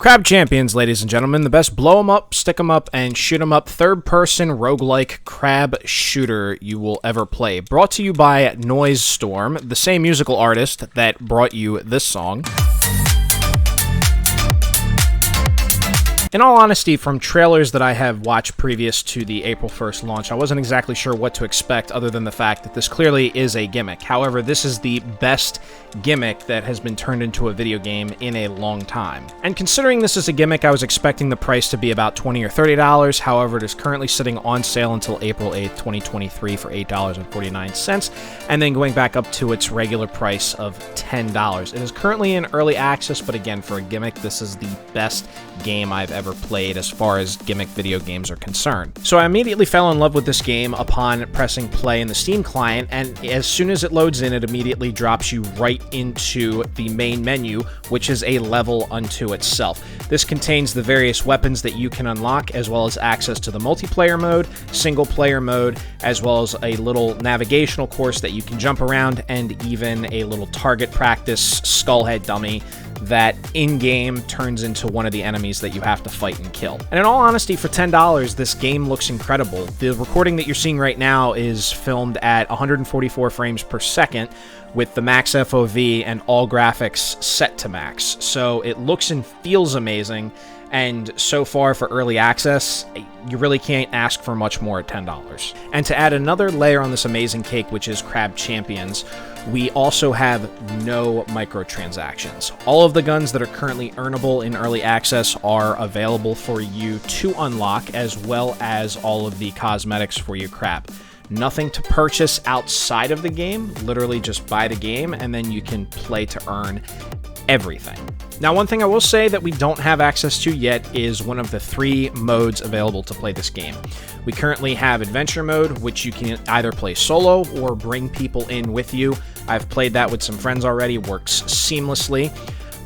Crab Champions, ladies and gentlemen, the best blow 'em up, stick 'em up, and shoot 'em up third-person roguelike crab shooter you will ever play. Brought to you by Noisestorm, the same musical artist that brought you this song. In all honesty, from trailers that I have watched previous to the April 1st launch, I wasn't exactly sure what to expect other than the fact that this clearly is a gimmick. However, this is the best gimmick that has been turned into a video game in a long time. And considering this is a gimmick, I was expecting the price to be about $20 or $30. However, it is currently sitting on sale until April 8th, 2023 for $8.49, and then going back up to its regular price of $10. It is currently in early access, but again, for a gimmick, this is the best game I've ever played as far as gimmick video games are concerned. So I immediately fell in love with this game upon pressing play in the Steam client, and as soon as it loads in, it immediately drops you right into the main menu, which is a level unto itself. This contains the various weapons that you can unlock, as well as access to the multiplayer mode, single player mode, as well as a little navigational course that you can jump around, and even a little target practice skullhead dummy that in-game turns into one of the enemies that you have to fight and kill. And in all honesty, for $10, this game looks incredible. The recording that you're seeing right now is filmed at 144 frames per second with the max FOV and all graphics set to max. So it looks and feels amazing, and so far for early access, you really can't ask for much more at $10. And to add another layer on this amazing cake, which is Crab Champions, we also have no microtransactions. All of the guns that are currently earnable in early access are available for you to unlock, as well as all of the cosmetics for your crab. Nothing to purchase outside of the game, literally just buy the game, and then you can play to earn everything. Now, one thing I will say that we don't have access to yet is one of the 3 modes available to play this game. We currently have Adventure Mode, which you can either play solo or bring people in with you. I've played that with some friends already, works seamlessly.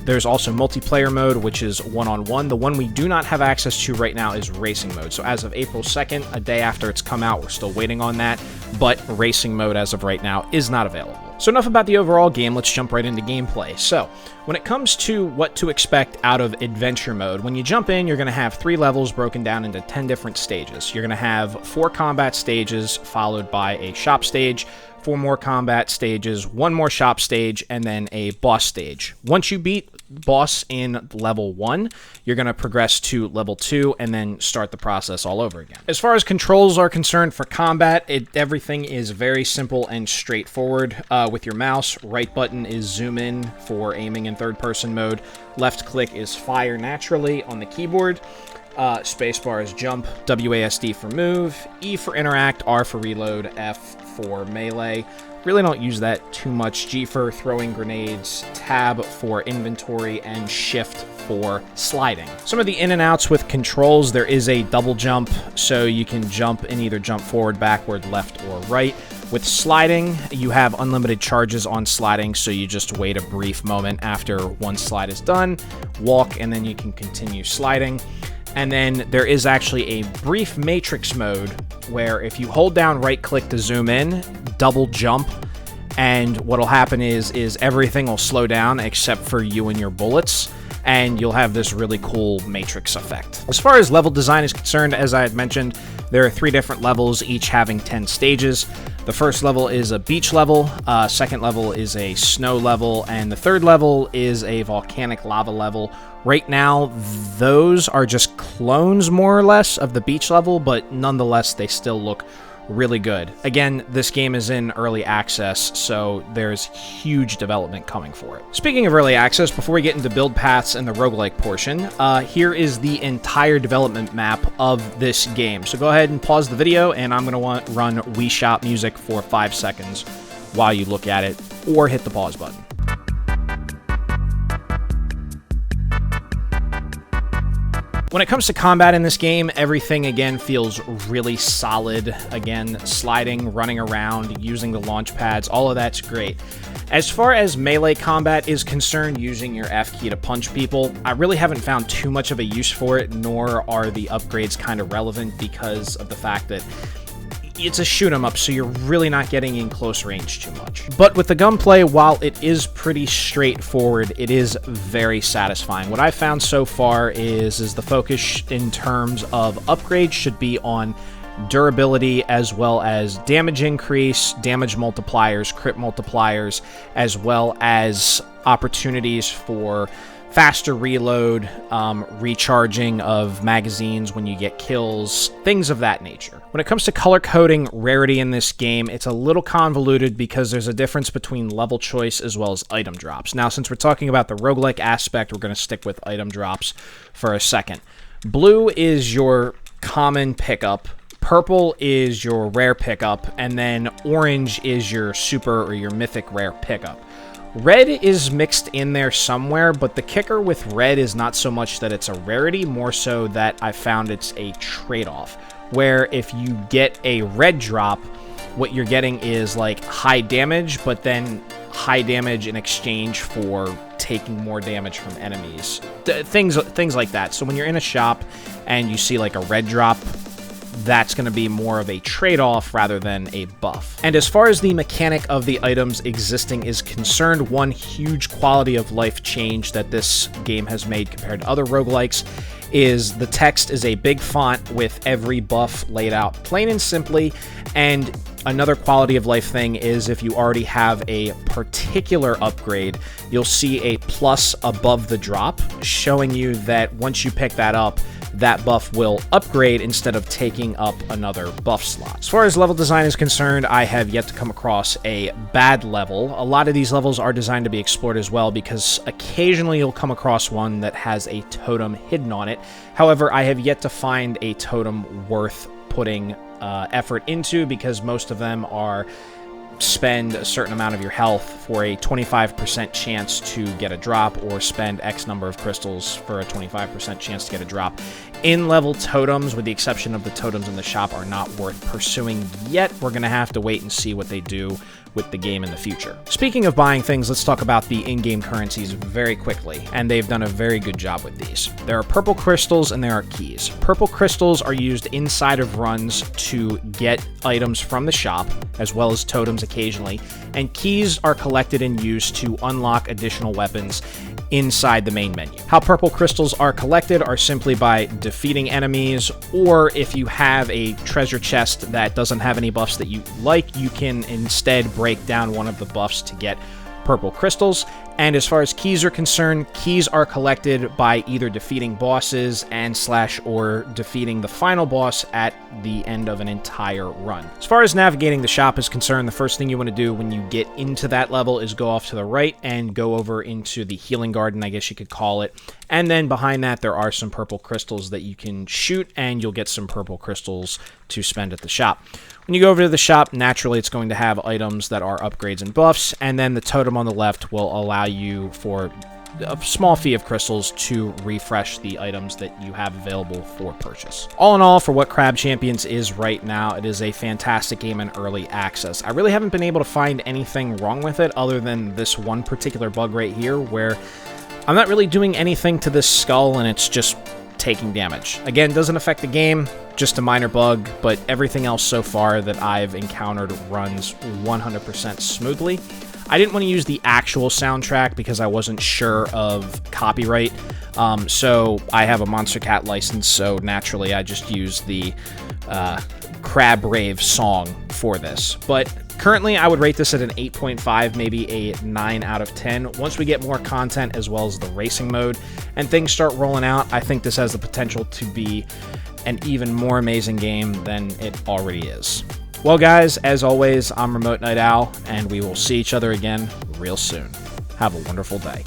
There's also multiplayer mode, which is one-on-one. The one we do not have access to right now is racing mode. So as of April 2nd, a day after it's come out, we're still waiting on that, but racing mode as of right now is not available. So enough about the overall game, let's jump right into gameplay. So, when it comes to what to expect out of Adventure Mode, when you jump in, you're going to have 3 levels broken down into 10 different stages. You're going to have 4 combat stages, followed by a shop stage, 4 more combat stages, 1 more shop stage, and then a boss stage. Once you beat boss in level 1, you're going to progress to level 2 and then start the process all over again. As far as controls are concerned for combat, everything is very simple and straightforward. With your mouse, right button is zoom in for aiming in third-person mode, left click is fire naturally on the keyboard, spacebar is jump, WASD for move, E for interact, R for reload, F for melee. Really don't use that too much. G for throwing grenades, tab for inventory, and shift for sliding. Some of the in and outs with controls, there is a double jump, so you can jump and either jump forward, backward, left, or right. With sliding, you have unlimited charges on sliding, so you just wait a brief moment after one slide is done, walk, and then you can continue sliding. And then there is actually a brief matrix mode where if you hold down right click to zoom in, double jump, and what'll happen is everything will slow down except for you and your bullets, and you'll have this really cool matrix effect. As far as level design is concerned, as I had mentioned, there are 3 different levels, each having 10 stages. The first level is a beach level, second level is a snow level, and the third level is a volcanic lava level. Right now, those are just clones, more or less, of the beach level, but nonetheless, they still look really good. Again, this game is in early access, so there's huge development coming for it. Speaking of early access, before we get into build paths and the roguelike portion, here is the entire development map of this game. So go ahead and pause the video, and I'm going to run Wii Shop music for 5 seconds while you look at it, or hit the pause button. When it comes to combat in this game, everything, again, feels really solid. Again, sliding, running around, using the launch pads, all of that's great. As far as melee combat is concerned, using your F key to punch people, I really haven't found too much of a use for it, nor are the upgrades kind of relevant because of the fact that it's a shoot 'em up, so you're really not getting in close range too much. But with the gunplay, while it is pretty straightforward, it is very satisfying. What I've found so far is the focus in terms of upgrades should be on durability as well as damage increase, damage multipliers, crit multipliers, as well as opportunities for faster reload, recharging of magazines when you get kills, things of that nature. When it comes to color coding rarity in this game, it's a little convoluted because there's a difference between level choice as well as item drops. Now, since we're talking about the roguelike aspect, we're going to stick with item drops for a second. Blue is your common pickup, purple is your rare pickup, and then orange is your super or your mythic rare pickup. Red is mixed in there somewhere, but the kicker with red is not so much that it's a rarity, more so that I found it's a trade-off, where if you get a red drop, what you're getting is like high damage, but then high damage in exchange for taking more damage from enemies. Things like that. So when you're in a shop and you see like a red drop, that's going to be more of a trade-off rather than a buff. And as far as the mechanic of the items existing is concerned, one huge quality of life change that this game has made compared to other roguelikes is the text is a big font with every buff laid out plain and simply. And another quality of life thing is if you already have a particular upgrade, you'll see a plus above the drop, showing you that once you pick that up, that buff will upgrade instead of taking up another buff slot. As far as level design is concerned, I have yet to come across a bad level. A lot of these levels are designed to be explored as well because occasionally you'll come across one that has a totem hidden on it. However, I have yet to find a totem worth putting effort into because most of them are spend a certain amount of your health for a 25% chance to get a drop, or spend X number of crystals for a 25% chance to get a drop. In-level totems, with the exception of the totems in the shop, are not worth pursuing yet. We're going to have to wait and see what they do with the game in the future. Speaking of buying things, let's talk about the in-game currencies very quickly, and they've done a very good job with these. There are purple crystals and there are keys. Purple crystals are used inside of runs to get items from the shop, as well as totems occasionally, and keys are collected and used to unlock additional weapons inside the main menu. How purple crystals are collected are simply by defeating enemies, or if you have a treasure chest that doesn't have any buffs that you like, you can instead break down one of the buffs to get purple crystals. And as far as keys are concerned, keys are collected by either defeating bosses and / or defeating the final boss at the end of an entire run. As far as navigating the shop is concerned, the first thing you want to do when you get into that level is go off to the right and go over into the healing garden, I guess you could call it. And then behind that, there are some purple crystals that you can shoot, and you'll get some purple crystals to spend at the shop. When you go over to the shop, naturally it's going to have items that are upgrades and buffs, and then the totem on the left will allow you for a small fee of crystals to refresh the items that you have available for purchase. All in all, for what Crab Champions is right now, it is a fantastic game in early access. I really haven't been able to find anything wrong with it other than this one particular bug right here where I'm not really doing anything to this skull and it's just taking damage. Again, doesn't affect the game, just a minor bug, but everything else so far that I've encountered runs 100% smoothly. I didn't want to use the actual soundtrack because I wasn't sure of copyright, so I have a Monster Cat license, so naturally I just used the Crab Rave song for this. But currently I would rate this at an 8.5, maybe a 9 out of 10. Once we get more content as well as the racing mode and things start rolling out, I think this has the potential to be an even more amazing game than it already is. Well guys, as always, I'm Remote Night Owl, and we will see each other again real soon. Have a wonderful day.